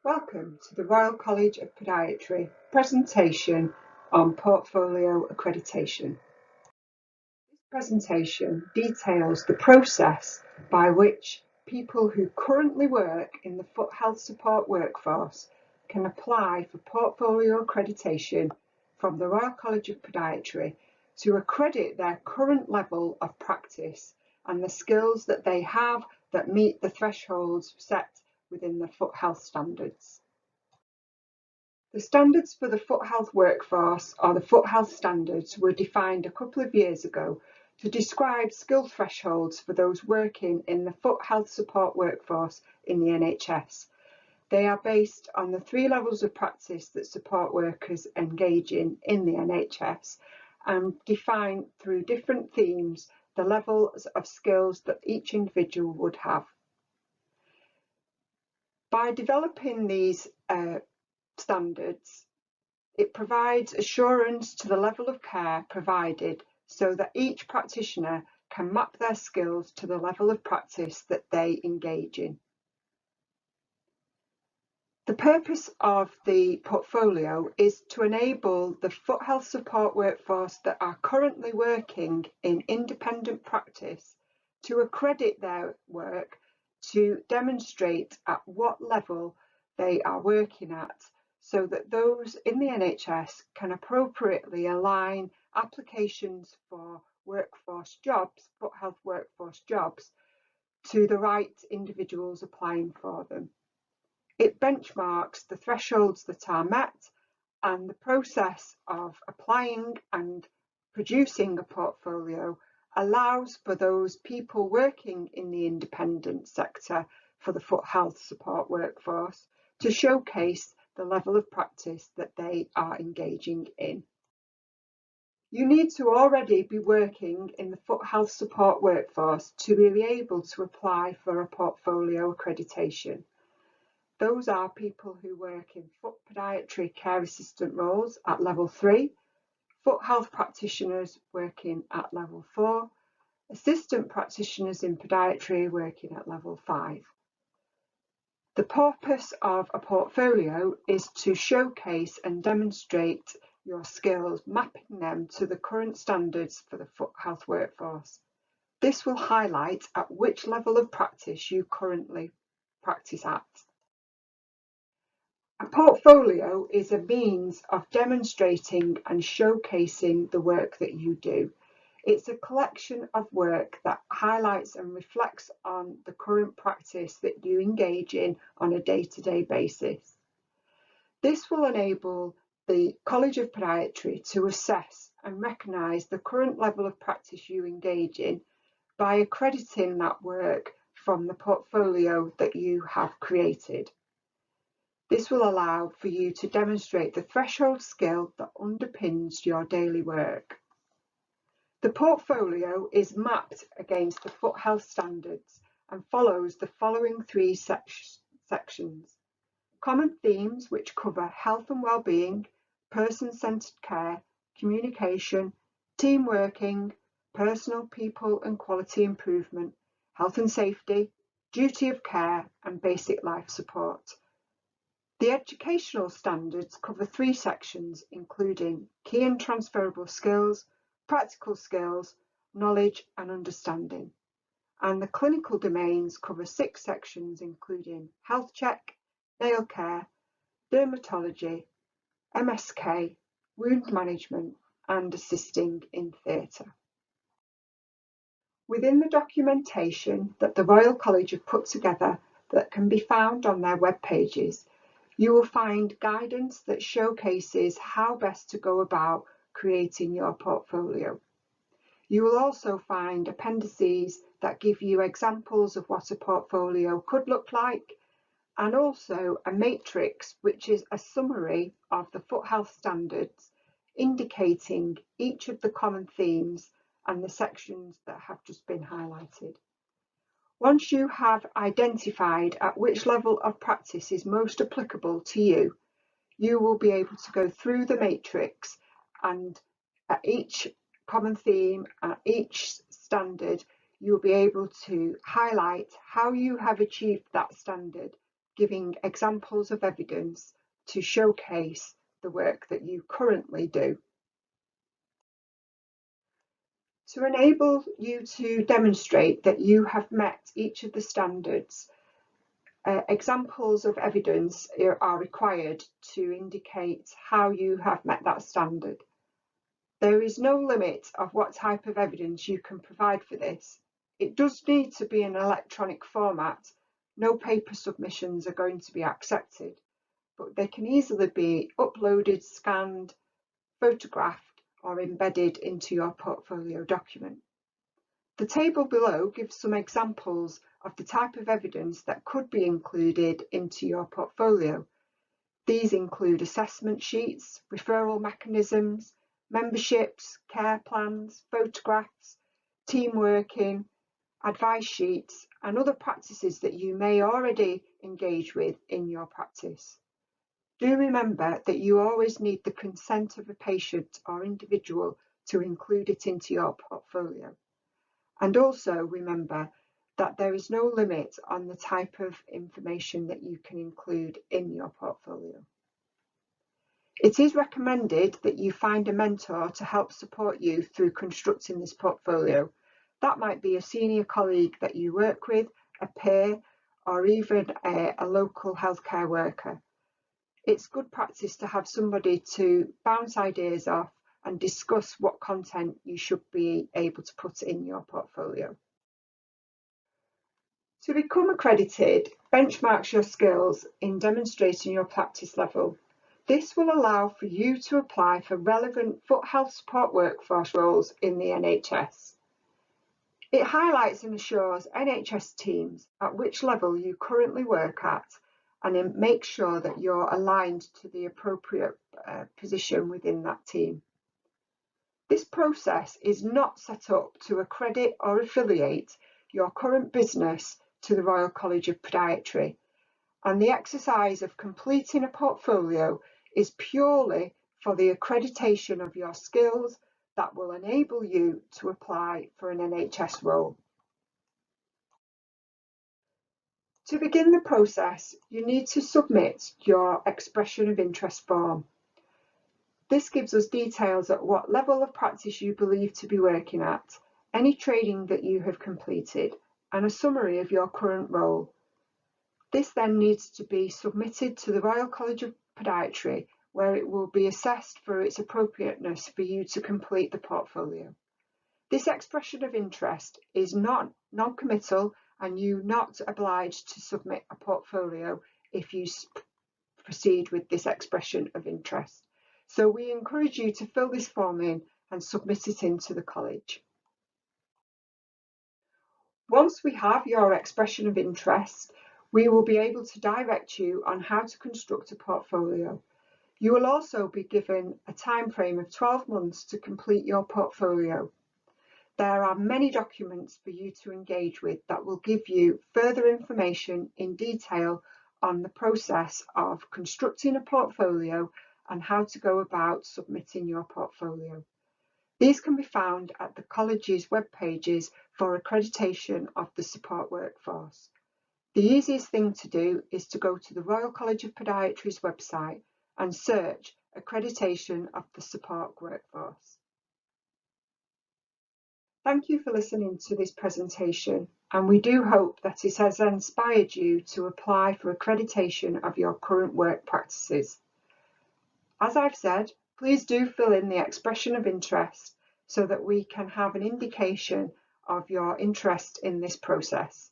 Welcome to the Royal College of Podiatry presentation on portfolio accreditation. This presentation details the process by which people who currently work in the foot health support workforce can apply for portfolio accreditation from the Royal College of Podiatry to accredit their current level of practice and the skills that they have that meet the thresholds set within the foot health standards. The standards for the foot health workforce, or the foot health standards, were defined a couple of years ago to describe skill thresholds for those working in the foot health support workforce in the NHS. They are based on the 3 levels of practice that support workers engage in the NHS and define through different themes the levels of skills that each individual would have. By developing these standards, it provides assurance to the level of care provided so that each practitioner can map their skills to the level of practice that they engage in. The purpose of the portfolio is to enable the foot health support workforce that are currently working in independent practice to accredit their work to demonstrate at what level they are working at, so that those in the NHS can appropriately align applications for workforce jobs, foot health workforce jobs, to the right individuals applying for them. It benchmarks the thresholds that are met, and the process of applying and producing a portfolio allows for those people working in the independent sector for the foot health support workforce to showcase the level of practice that they are engaging in. You need to already be working in the foot health support workforce to be able to apply for a portfolio accreditation. Those are people who work in foot podiatry care assistant roles at level 3, foot health practitioners working at level 4, assistant practitioners in podiatry working at level 5. The purpose of a portfolio is to showcase and demonstrate your skills, mapping them to the current standards for the foot health workforce. This will highlight at which level of practice you currently practice at. A portfolio is a means of demonstrating and showcasing the work that you do. It's a collection of work that highlights and reflects on the current practice that you engage in on a day-to-day basis. This will enable the College of Podiatry to assess and recognise the current level of practice you engage in by accrediting that work from the portfolio that you have created. This will allow for you to demonstrate the threshold skill that underpins your daily work. The portfolio is mapped against the foot health standards and follows the following 3 sections. Common themes which cover health and well-being, person-centred care, communication, team working, personal, people and quality improvement, health and safety, duty of care and basic life support. The educational standards cover 3 sections, including key and transferable skills, practical skills, knowledge and understanding. And the clinical domains cover 6 sections, including health check, nail care, dermatology, MSK, wound management and assisting in theatre. Within the documentation that the Royal College have put together that can be found on their web pages, you will find guidance that showcases how best to go about creating your portfolio. You will also find appendices that give you examples of what a portfolio could look like, and also a matrix which is a summary of the foot health standards, indicating each of the common themes and the sections that have just been highlighted. Once you have identified at which level of practice is most applicable to you, you will be able to go through the matrix, and at each common theme, at each standard, you'll be able to highlight how you have achieved that standard, giving examples of evidence to showcase the work that you currently do. To enable you to demonstrate that you have met each of the standards, examples of evidence are required to indicate how you have met that standard. There is no limit of what type of evidence you can provide for this. It does need to be in electronic format. No paper submissions are going to be accepted, but they can easily be uploaded, scanned, photographed, or embedded into your portfolio document. The table below gives some examples of the type of evidence that could be included into your portfolio. These include assessment sheets, referral mechanisms, memberships, care plans, photographs, team working, advice sheets, and other practices that you may already engage with in your practice. Do remember that you always need the consent of a patient or individual to include it into your portfolio. And also remember that there is no limit on the type of information that you can include in your portfolio. It is recommended that you find a mentor to help support you through constructing this portfolio. That might be a senior colleague that you work with, a peer, or even a local healthcare worker. It's good practice to have somebody to bounce ideas off and discuss what content you should be able to put in your portfolio. To become accredited, benchmark your skills in demonstrating your practice level. This will allow for you to apply for relevant foot health support workforce roles in the NHS. It highlights and assures NHS teams at which level you currently work at, and it makes sure that you're aligned to the appropriate position within that team. This process is not set up to accredit or affiliate your current business to the Royal College of Podiatry, and the exercise of completing a portfolio is purely for the accreditation of your skills that will enable you to apply for an NHS role. To begin the process, you need to submit your expression of interest form. This gives us details at what level of practice you believe to be working at, any training that you have completed, and a summary of your current role. This then needs to be submitted to the Royal College of Podiatry, where it will be assessed for its appropriateness for you to complete the portfolio. This expression of interest is not non-committal, and you're not obliged to submit a portfolio if you proceed with this expression of interest. So we encourage you to fill this form in and submit it into the college. Once we have your expression of interest, we will be able to direct you on how to construct a portfolio. You will also be given a time frame of 12 months to complete your portfolio. There are many documents for you to engage with that will give you further information in detail on the process of constructing a portfolio and how to go about submitting your portfolio. These can be found at the college's web pages for accreditation of the support workforce. The easiest thing to do is to go to the Royal College of Podiatry's website and search accreditation of the support workforce. Thank you for listening to this presentation, and we do hope that it has inspired you to apply for accreditation of your current work practices. As I've said, please do fill in the expression of interest so that we can have an indication of your interest in this process.